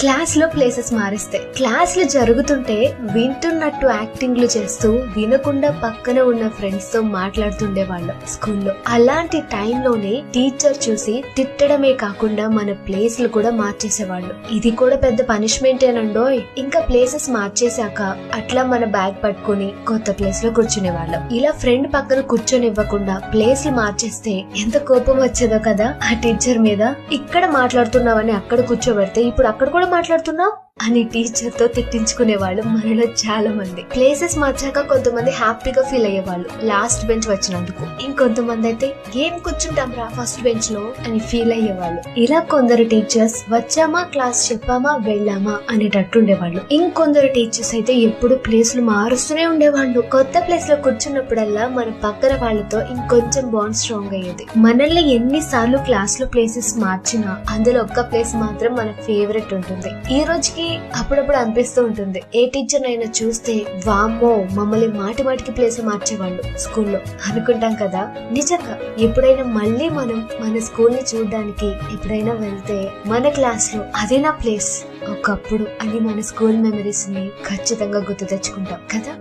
Class లో places మారిస్తే, class లో జరుగుతుంటే వింటున్నట్టు యాక్టింగ్లు చేస్తూ వినకుండా పక్కన ఉన్న ఫ్రెండ్స్ తో మాట్లాడుతుండేవాళ్ళు స్కూల్లో. అలాంటి టైంలోనే టీచర్ చూసి తిట్టడమే కాకుండా మన ప్లేస్లు కూడా మార్చేసేవాళ్ళు. ఇది కూడా పెద్ద పనిష్మెంట్ ఏనండోయ్. ఇంకా ప్లేసెస్ మార్చేశాక అట్లా మన బ్యాగ్ పట్టుకుని కొత్త ప్లేస్ లో కూర్చునేవాళ్ళం. ఇలా ఫ్రెండ్ పక్కన కూర్చొనివ్వకుండా ప్లేస్లు మార్చేస్తే ఎంత కోపం వచ్చేదో కదా ఆ టీచర్ మీద. ఇక్కడ మాట్లాడుతున్నావని అక్కడ కూర్చోబెడితే ఇప్పుడు అక్కడ కూడా మాట్లాడుతున్నావు అని టీచర్ తో తిట్టించుకునే వాళ్ళు మనలో చాలా మంది. ప్లేసెస్ మార్చాక కొంతమంది హ్యాపీగా ఫీల్ అయ్యేవాళ్ళు లాస్ట్ బెంచ్ వచ్చినందుకు. ఇంకొంతమంది అయితే ఏం కూర్చుంటాం రా ఫస్ట్ బెంచ్ లో అని ఫీల్ అయ్యేవాళ్ళు. ఇలా కొందరు టీచర్స్ వచ్చామా క్లాస్ చెప్పామా వెళ్ళామా అనేటట్టుండేవాళ్ళు. ఇంకొందరు టీచర్స్ అయితే ఎప్పుడు ప్లేస్లు మారుస్తూనే ఉండేవాళ్ళు. కొత్త ప్లేస్ లో కూర్చున్నప్పుడల్లా మన పక్కన వాళ్ళతో ఇంకొంచెం బాండ్ స్ట్రాంగ్ అయ్యేది. మనల్ని ఎన్నిసార్లు క్లాస్ లో ప్లేసెస్ మార్చినా అందులో ఒక్క ప్లేస్ మాత్రం మన ఫేవరెట్ ఉంటుంది. ఈ రోజుకి అప్పుడప్పుడు అనిపిస్తూ ఉంటుంది, ఏ టీచర్ అయినా చూస్తే వామ్మో మమ్మల్ని మాటి మాటికి ప్లేస్ మార్చేవాళ్ళు స్కూల్లో అనుకుంటాం కదా. నిజంగా ఎప్పుడైనా మళ్ళీ మనం మన స్కూల్ ని చూడడానికి ఎప్పుడైనా వెళ్తే మన క్లాస్ లో అదే నా ప్లేస్ ఒకప్పుడు అని మన స్కూల్ మెమరీస్ ని ఖచ్చితంగా గుర్తు తెచ్చుకుంటాం కదా.